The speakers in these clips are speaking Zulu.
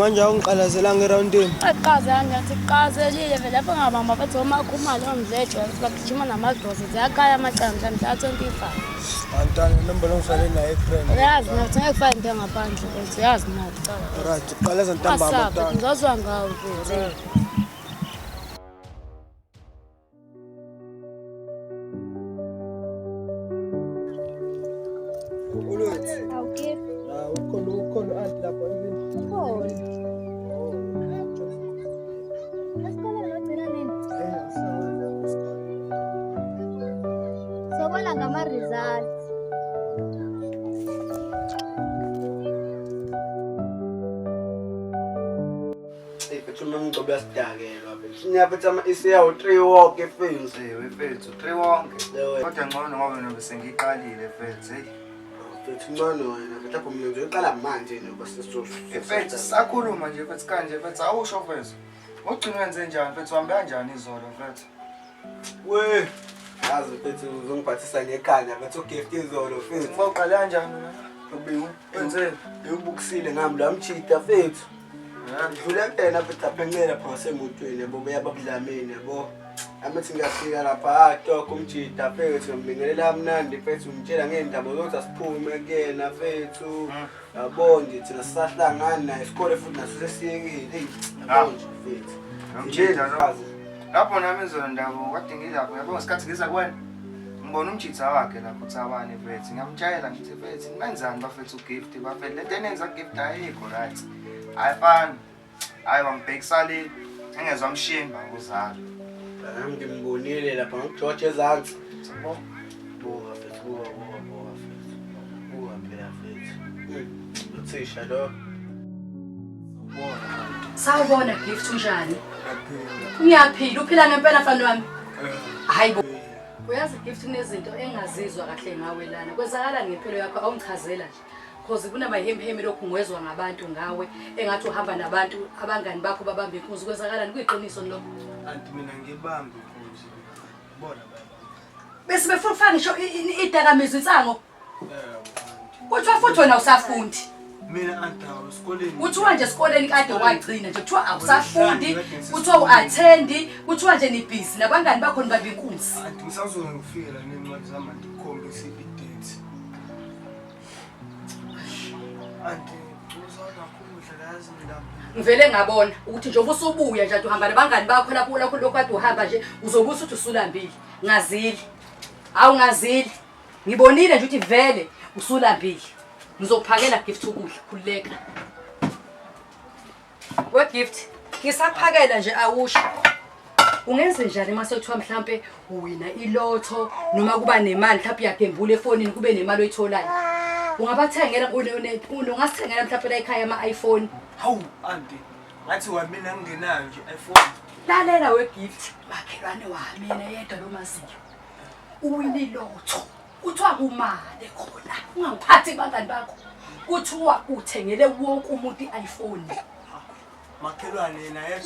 manje awungiqalazela ngeroundini. Aqaza ngathi qazelile vele lapho ngabamba bathi omakhuma lo mdlejo bagijima namadosi ziyakhaya amacandla mhla 25. Antana nombolo ngisale naye friend. Uyazi nathi ngeke kufane into ngaphandle kwethu uyazi nathi. Right, qaleza ntambama ntanga. Ngizozwa ngawo mfethu. Okay. Ukhona anti lapha yini? Khona. Esikoleni ngagcina nini? Sobona ngama results. Bethu mangcobo yasidakelwa bethu. Niyaphetha isiyawo 3 wonke efenzi wefethu 3 wonke. Kodwa ngcono ngoba nobe sengiqalile fethu. Bethu ngcono wena mhlawumbe mina ngizoqala manje noba sesizofa. Fethu sakhuluma nje fethu kanje fethu awusho fethu. Ugcina wenze njani fethu uhambe kanjani izolo fethu? We yazi bethu uzongiphathisa ngekhanya bethu ugift izolo fethu. Ngibaqala kanjani wena? Ubiwu wenzeni? Uyubukisile ngami la mchita fethu. Ngidlule kena bethu aphencela phose emotweni yabo bayababudlamini yabo. Amathi ngiyafika lapha atoko umjida fethu ngibingelela amnandi fethu ngitshela ngendaba zokuthi asiphume kuyena fethu. Yabo ngithi nasahlangana naye isikole futhi naso sesiyekile. Yabo nje fethu. Ngitshela nazo. Lapho nami izolo ndaba kade ngilapho yabo ngesikhathi ngiza kuwena. Ngibona umjitha wakhe lapho uThabane fethu. Ngiyamtshayela ngithi fethu ngenzani bafethu ugift bafethu lento enenza gift ayikho right. Ayifani. Hayi wangibhekisale engezwa mshimba uzalo. Ngimbonile lapha ngoJoje ezansi. Sabo. Buka fethu buka fethu. Buka phela fethu. Uthisha lo. Sawubona gift unjani? Ngiyaphila uphila ngempela mfana wami. Hayibo. Uyazi gift kunezinto engazizwa kahle ngawe lana. Kwenzakala ngempilo yakho awungichazela nje. Because kunamayhemhemi lokhu ngwezwa ngabantu ngawe engathi uhamba nabantu abangani bakho babambe inkunzi kwenzakala kuyiqiniso lokho. Anti mina ngibambe inkunzi. Bona baba. Bese befufana ngisho idakamizwa insango. Kuthiwa futhi wena usafundi. Mina anti esikoleni. Kuthiwa nje esikoleni kade wagcina nje kuthiwa awusafundi, kuthiwa uattend, kuthiwa nje ni busy nabangani bakho nibambe inkunzi. Anti ngisazongifika nencwadi zami ndikhombisa i-date. Anti uzona khumudla lazi mina. Ngivele ngabona ukuthi nje ubusubuya nje uhamba nabangani bakho lapho lokho kade uhamba nje uzobusa uthi usulambile. Ngazili. Awungazili. Ngibonile nje ukuthi vele usulambile. Ngizokuphakela gift ukudla khuleka. We gift ngisaphakela nje awusho. Ungenze njani mase kuthiwa mhlambe uwina ilotho noma kuba nemali mhlawumbe uyagembula efonini kube nemali oyitholayo. Ungabathengela ungasithengela mhlawumbe la ekhaya ama-iPhone. Hawu anti ngathi wamina ngingenayo nje iPhone. Lalela we gift makhelwane wami yedwa lomaziyo. Uwina ilotho. Kuthiwa kumali khona. Ungangiphathi bangani bakho. Kuthiwa uthengele wonke umuntu i-iPhone. Makhelwane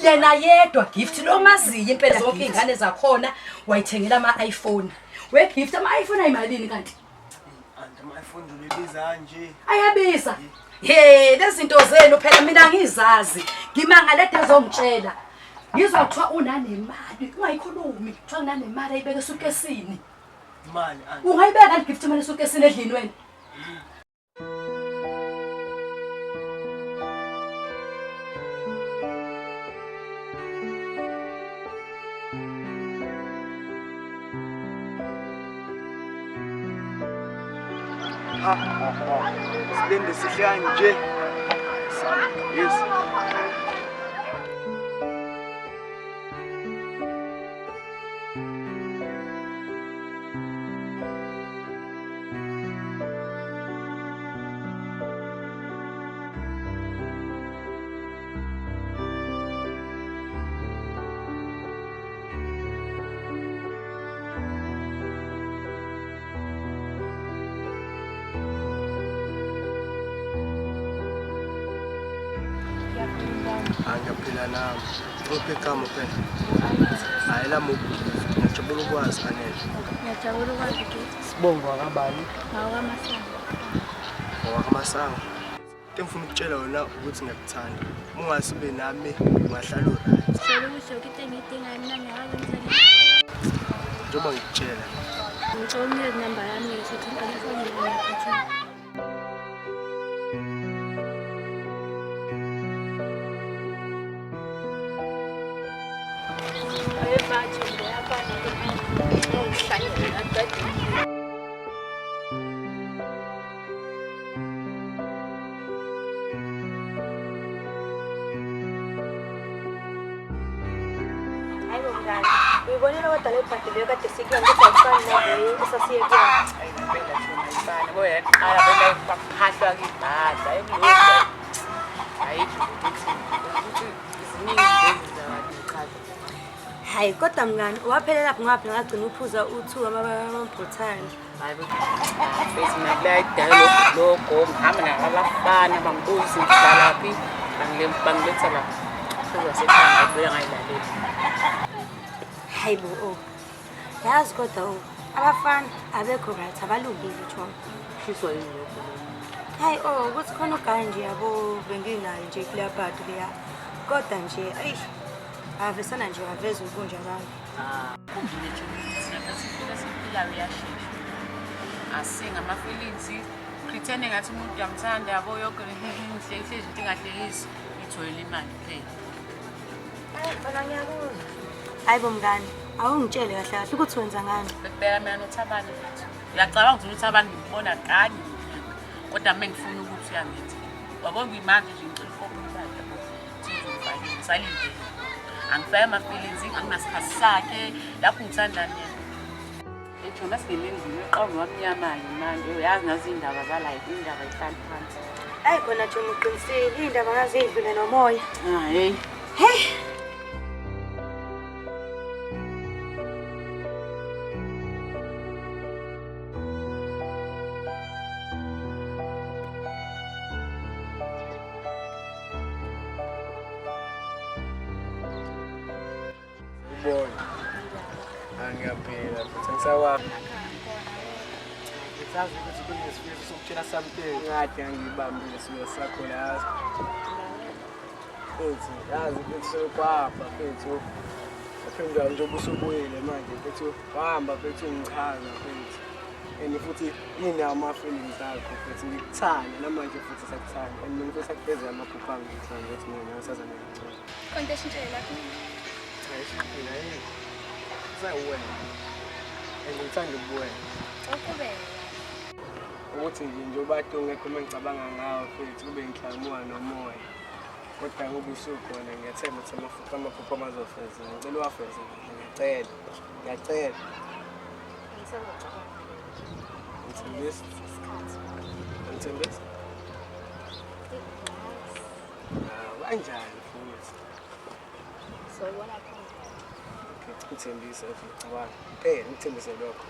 yena yedwa gift lo maziyo impela zonke izingane zakhona wayithengela ama-iPhone. We gift ama-iPhone ayimalini kanti? Anti ama-iPhone ulibiza nje. Ayabiza. Lezi zinto zenu phela mina ngizazi. Ngimangale ezongitshela. Ngizwa kuthiwa unanemali. Ungayikhulumi. Kuthiwa unanemali ayibeke esukesini. Imali anti. Ungayibeka kanti gift imali esukesini edlini wena? Sidende sihle nje. Yes. Angiyaphila nami. Uphi igama phela? Hayi la mubu. Ngijabula ukwazi kanele. Ngiyajabula ukwazi gift. Sibonga kabani? NgawakaMasango. NgawakaMasango. into engifuna ukutshela yona ukuthi ngiyakuthanda. Ungasibe nami ungahlala right. Solo kusho ukuthi engidingayo mina ngiyakwenza. Njengoba ngikutshela. Ngicela unikeze inamba yami ngizothi ngifone ngiyaphatha. Ayebathi ngiyafana ngokuhlanyela ngaqedile. Uyibonile kodwa le bhadi leyo kade sikuyona ukuthi ayifani naleyo esasiye kuyona. Phela thina ayifani bo yaqala phela bakhahlwa kibhadla ekulokho ayikho ukuthi iziningi lezi zabantu. Hayi kodwa mngani waphelela lapho ngaphi ngagcina uphuza u2 amabhothani. Hayi bese naklayidala logo ngihamba nabafana bangibuza ngidlalaphi bangiletha la sekhaya buya ngayilalela. Hayi bo yazi kodwa abafana abekho right abalungile John. Shiswa yini lokho? Hayi ukuthi khona ugaya nje yabo benginayo nje kule bhadi leya. Kodwa nje avesana nje aveza ubunja bami. Kungile nje ukuthi sifika uyashintsha. Asinga ama feelings pretend ngathi umuntu uyamthanda yabo yonke inhle izinto engahlekisi ithoyela imali phela. Hayi ngiyakuzwa. Hayi bomngani awungitshele kahle kahle ukuthi wenza ngani. Bebheka mina noThabani lethu. Ngiyacabanga ukuthi uThabani ngibona kanye kodwa mina ngifuna ukuthi uyangithi. Wabona imanje nje ngicela ukufona yakhe ukuthi ngisalinde. Angifaya ama feelings anginasikhathi sakhe lapho ngithanda mina. Ethona singendlini eqhawe wamnyama manje uyazi nazi indaba zala indaba ihlala phansi. Hayi khona John uqinisile indaba ngazi idlule nomoya. Hey. Hey. Angiyaphila futhi ngisawa. Ngisazi ukuthi kunesifo sokutshela something ngade ngibambile siyo sakho la. Futhi yazi ukuthi sokwapha futhi aphinda nje ubusubuyile manje futhi wahamba futhi ungichaza futhi. Futhi yini ama feelings akho futhi ngikuthanda namanje futhi sakuthanda and mina futhi sakufeza amaphupho ami ngithanda ukuthi mina ngisazana ngicela. Konke esintshele lapho. Ayishila yini? Sayiwena. Ngithanda ukubuwena. Ukubeka. Ukuthi nje ubathi ungekho mengicabanga ngawo futhi kube ngihlamuka nomoya. Kodwa ngoba usukhona ngiyathemba ukuthi amaphupho amazofeza. Ngicela uwafeze. Ngiyacela. Ngisazocabanga. Ngithembisa. Ngithembisa. Kanjani futhi? Soyibona khona. Ngithembisa futhi cabanga. Ngithembise lokho.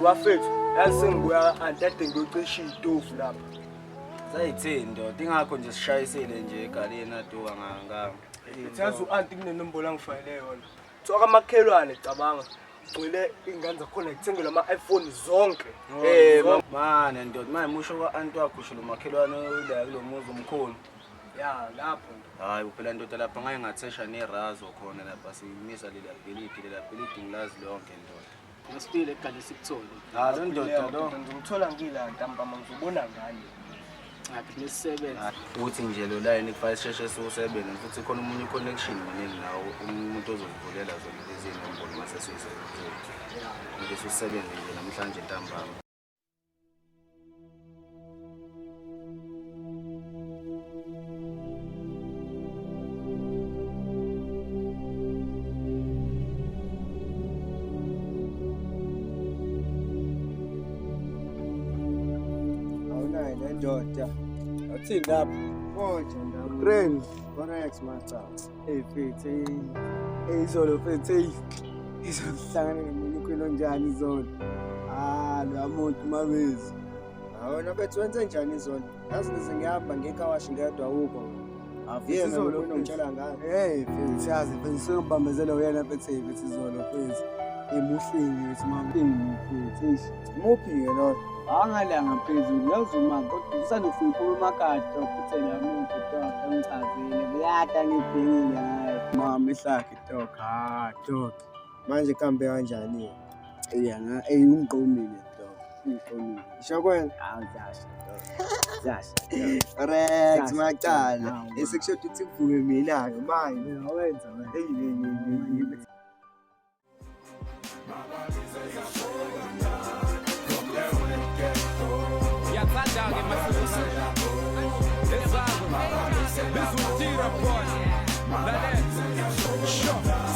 Bafethu yasengibuya antade ngiyocisha itofu lapha. Sayithini ndoda ingakho nje sishayisile nje egaleni aduka nganga. Yazi uanti kunenombolo angifayele yona. Thoka amakhelwane cabanga. Ugcile ingane zakhona ngithengele ama iPhone zonke. Manje ndoda manje musho kwa-anti wakho usho lo makhelwane la kulomuzi omkhulu. Ya lapho. Hayi phela ndoda lapha ngeke ngathesha nerazo khona lapha simisa lela bhelidi ngilazi lonke ndoda. Ngisifile egale sikuthole. Lo ndoda lo ngizomthola ngila ntambama ngizobona ngani. Ngaphi nesisebenza. Uthi nje lo line kufanele sisheshe siwusebenze futhi khona umunye connection maningi nawo umuntu ozovulela zona lezi nombolo mase sisebenzile. Ngeke usebenze nje namhlanje ntambama. Ndoda athi lapho konje ndawo friends forex master hey fithi hey izolo fithi Izohlangana nomuntu onjani izolo. Lo muntu mabezi. Wena bethu wenze njani izolo? Yazi nize ngihamba ngekawashi ngedwa ukho. Afike izolo unongitshela ngani? Mfethu yazi mfethu sengibambezela uyena mfethu izolo mfethu. Emuhlini mfethu mfethu. Muphi-ke lo? Angalanga phezulu yazuma kodwa usanofika umakade ophuthela umuntu dog angichazile beyada ngibhekile hayi mama ehlakhe dog dog Manje kambe kanjani? Ungiqomile dog ungiqomile Isho kwena? Zashi dog zashi Rex macala. Esekushoda ukuthi kuvume mina ke manje. Uyawenza wena Yathanda-ke masisi ezabo bezutira bona lalela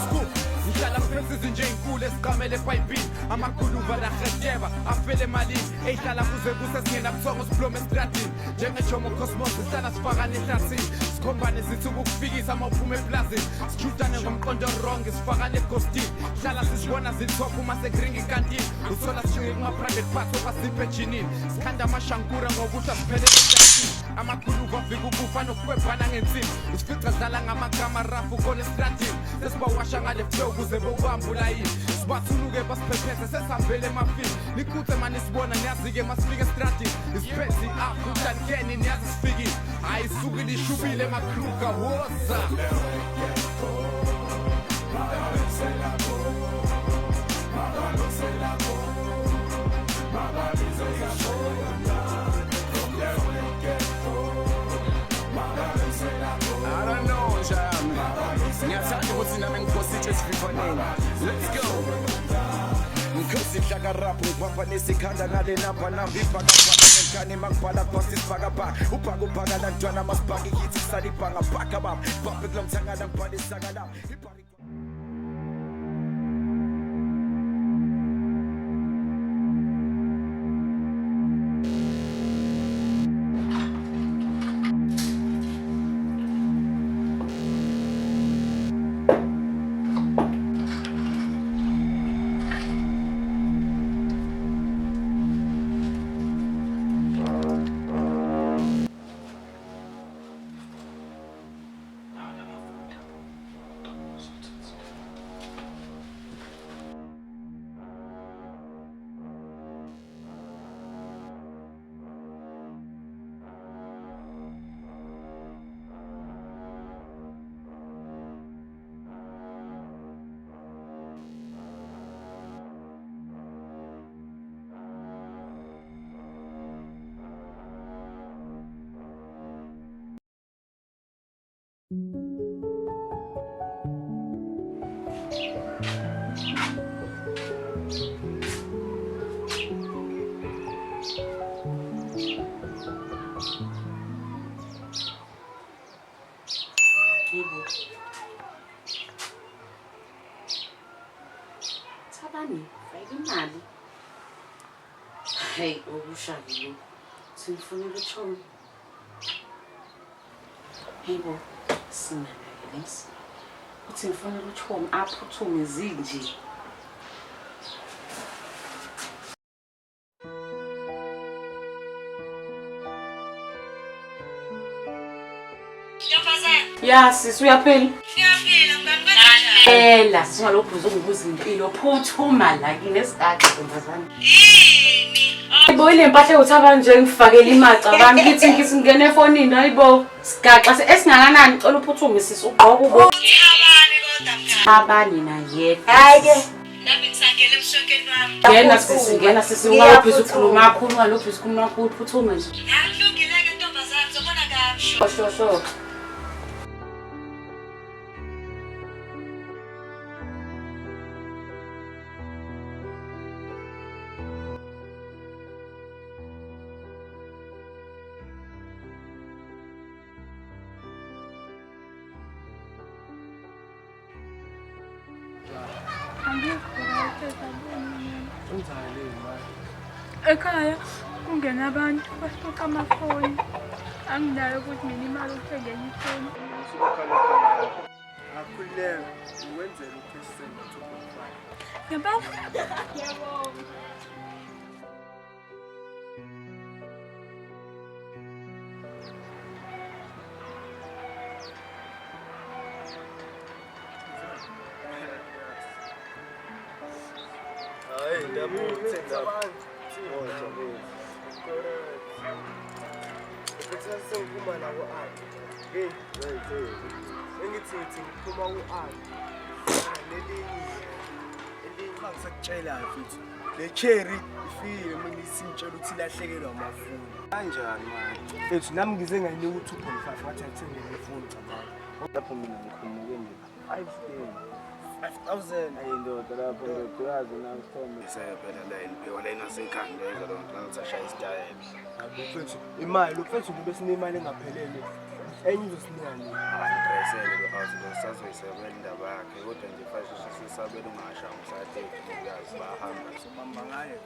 scoop ngihlala phansi nje inkulu esiqamele epayipini amakhuluva lahretsheba afele emalini eyihlala kuze kusesingena buthongo siblome estradini njengejomo cosmos sihlala sifakane ehlathini sikhombane sithi ukukufikisa uma uphuma eplazini sijutane ngomqondo wrong sifakane eghostini hlala sizibona zithopha uma sekuringa ikantini uthola sijinge kuma-private parts obasiphe ejinini sikhanda amashankura ngokusha siphelele ehlathini amakhuluva afika ukufa nokukwebhana ngensini usifica dlala ngamagama rafu khona estradini sesibawasha ngale flow ukuze bokubamba ulayini sibathuluke basiphephethe sesihambele emafini nikhuthe mani sibona niyazi-ke masifika estradini isiphethe i-afrikankeni niyazi sifikile hayi sukile ishubile makruka woza I don't know, Jam. Ngiyathanda ukuthi nami ngiphositshe esivivaneni. Let's go. Ngikhosi ihlaka rap ngiphambanisa ikhanda ngale namba namba ibhakabhaka nenkani makubhala phasi isibhakabhaka ubhaka ubhaka lantwana masibhaka ihithi kusala ibhanga bhaka baba bhabhe kulo mthangala ngibhala isakala Thabani, fake imali. Hey, okushavile. Singifuna ukuthoma. Yebo, singalenisi. Uthi ngifuna ukuthoma aphuthume zinje. Ya sisi uyaphila? Ngiyaphila mngani kanjani? Ela singalophuza ukubuza impilo phuthuma la kinesikade ntombazana. Yini? Hayibo ile mpahla uthaba nje ngifakela imaca bami kithi ngingene efonini hayibo sigaxa esingakanani cela uphuthume sisi ugqoka ubo. Abani kodwa mngani? Abani na yedwa. Hayi ke. Nami ngisangena emshokeni wami. Ngena sisi ungalophuza ukukhuluma kakhulu ungalophuza ukukhuluma kakhulu phuthuma nje. Akulungile ke ntombazana uzobona kahle. Sho. Ekhaya kungena abantu basuka amafoni. Anginayo ukuthi mina imali uthengele ifoni. Ngakhululeka ukwenzela ucash send 2.5. Ngempela? Ngiyabonga. Hayi ndabuthenga abantu. Sengikuma nabo ati. Hey, engithi ngiphuma ku-ati. Elinye ngisakutshela futhi. Le cherry ifile mina isintshela ukuthi ilahlekelwa amafoni. Kanjani manje? Ethu nami ngize ngayinika u2.5 wathi athenge ifoni cabanga. Lapho mina ngikhumuke nje 5,000 ayindoda lapho ngiyazi nangithombe phela line yona inasekhanda yezalo ngizashaya isitayela abufethu imali ufethu kube sinemali engaphelele enye izosinika nini ngidresele behouse ngosazoyisebenzela indaba yakhe kodwa nje fashe sisabela ungasha ngisathe uyazi bahamba sobamba ngaye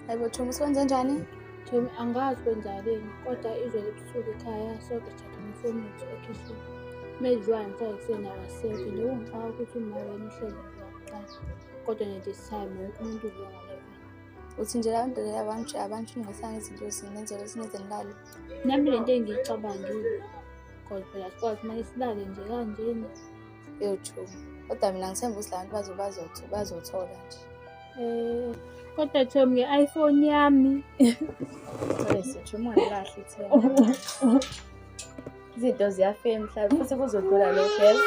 Hayibo Thomas wenze njani? Jimmy angazi kwenzakaleni kodwa izwe ebusuku ekhaya soke jatha ngifoni yethu ekhishini. Medlwane sayikusena asekho nje ungifaka ukuthi uma wena uhlezi ngokuqala. Kodwa nje this time wonke umuntu uzongaleyo. Uthi nje la nto abantu ngasanga izinto ezinenzelo sinezenilalo. Nami lento engiyicabangile. Kodwa phela sikwazi manje silale nje kanjena. Yotho. Kodwa mina ngisemba ukuthi la bantu bazothola nje. Kodwa Tom nge-iPhone yami. Sitho ungalahle ithemba. Izinto ziyafika emhlabeni futhi kuzodlula lokho yes.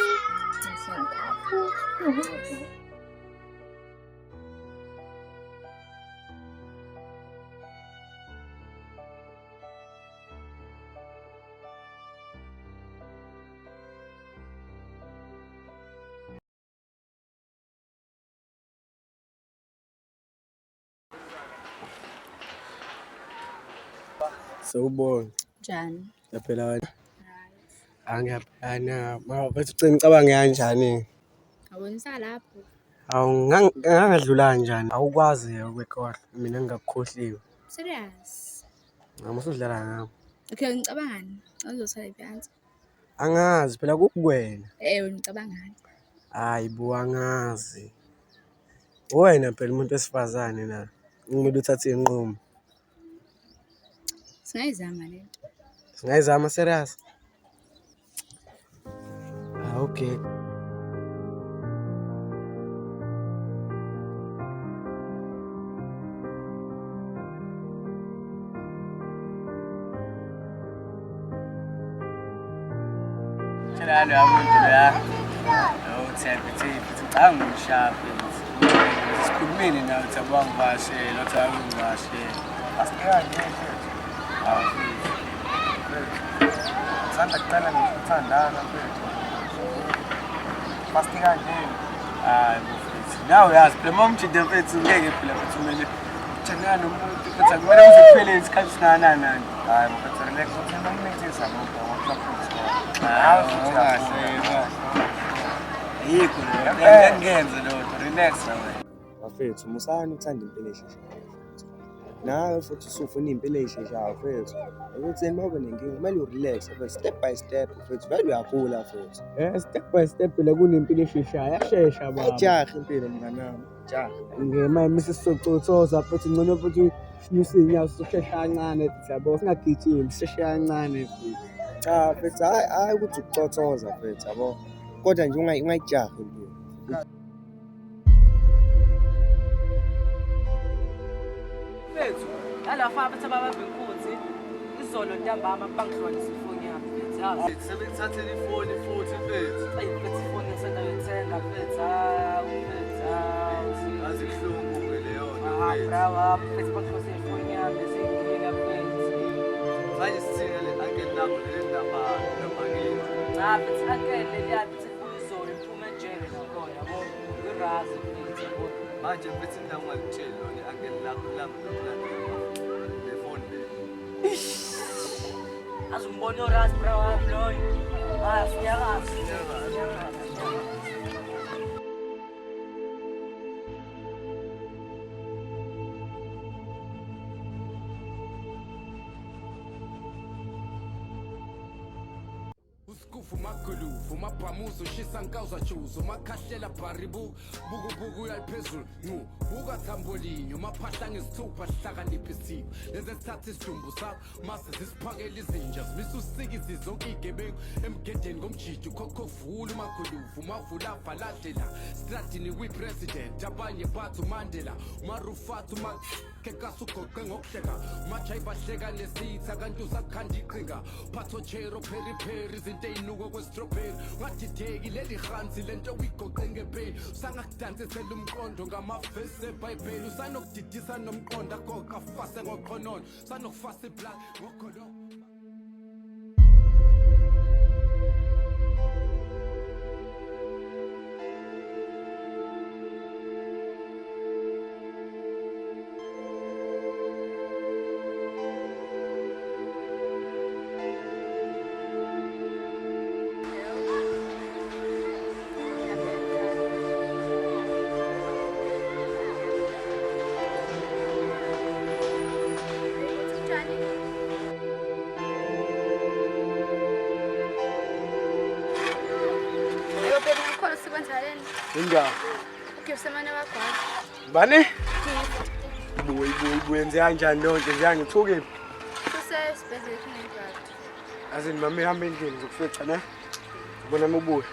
Sawubona. Njani? Yaphela wena. Angiyaphana, mawuthi ucabanga kanjani? Awonisa lapho. Ngangadlula kanjani? Awukwazi ukwekohla, mina ngingakukhohliwe. Serious? Ngamusudlala ngami. Okay, ngicabangani? Uzothola iphansi. Angazi phela kukuwena. Ngicabangani? Hayi bo angazi. Wena phela umuntu wesifazane na. Ngimele uthathe inqumo. Singayizama lento. Singayizama serious. Okay. Tshela lo yamuntu la. Uthembithi ngicanga umshapi. Sikhulumile nawe uthaba ngivashela, uthaba ngivashela. Asikanje nje. Santa kucela ngithandana mfethu. Fastika nje. Hayi mfethu. Nawe uyazi phela momjide mfethu ngeke phela mfethu kumele uthengana nomuntu futhi kumele uzokuphela isikhathi singakanani nani. Hayi mfethu relax uthi nomithisa ngoba ngokuhlaphuza. Hayi ungahleka. Yikho lo ngenze lo relax nawe. Bafethu musani uthanda impilo esheshayo. Nawe futhi usufuna impilo esheshayo mfethu. Ukuthi mawube nenkinga kumele urelax step by step mfethu vele uyakhula mfethu. Step by step la kunempilo esheshayo yashesha baba. Ajaha impilo mnganami. Jaha. Ngema misisocothoza futhi ngcono futhi unyuse inyawo soshesha kancane yabo singagijimi sishesha kancane futhi. Cha mfethu hayi ukuthi ukucothoza mfethu yabo. Kodwa nje ungayijaha impilo. Bethu, alafa abathi bababinkunzi izolo ntambama bangihlola ifoni yami bethu. Yazi Sebengithathela ifoni futhi mfethu. ayiphethe ifoni ngisanda yethenga bethu. Azi kuhlungu ke leyo Ah, bravo, bethu bangihlola ifoni yami ezinkinga bethu. manje sithina le angel lakho le ndaba nobangeni. Bethu akele liyathi kuyizolo iphuma ejele nakhona yabo. Ngirazi bethu. Manje mfethu indaba ungalitsheli lona angel lakho lami lokulandela le phone le. Azumbona urazi bravo wami loyo. Siyakazi. Uskufu makulufu mabhamuzo shisa nkawuza chuzo makhahlela bharibu bukubuku yaliphezulu ncu buka thambolinyo maphahla ngesithupha sihlakaniphe isipho lezi esithatha isidumbu sakho mase zisiphakela izinja zimisa usikizi zonke iy'gebengu emgedeni komjiji ukhokhofula umakulufu umavula abhaladlela stratini kwi-president abanye bathi umandela umarufat kekasa ugoqe ngokuhleka majayi bahleka nesitha kanti usakhanda iqhinga phathotshero periperi izinto ey'nuko kwestrobheri ungadideki leli hansi lento uyigoqe ngempeni usangakudansisela umqondo ngamavesi ebhayibheli usanokudidisa nomqondo agoqa fase ngoqhonono usanokufasa iblack ngokholo. Indaba. Okay, semana wakwazi. Bani? Buyenze kanjani lonke ngiyangithuke. Kusesibhedlela kunendaba. Azini mama ihambe endlini ngizokufeca ne. Bona ubuye.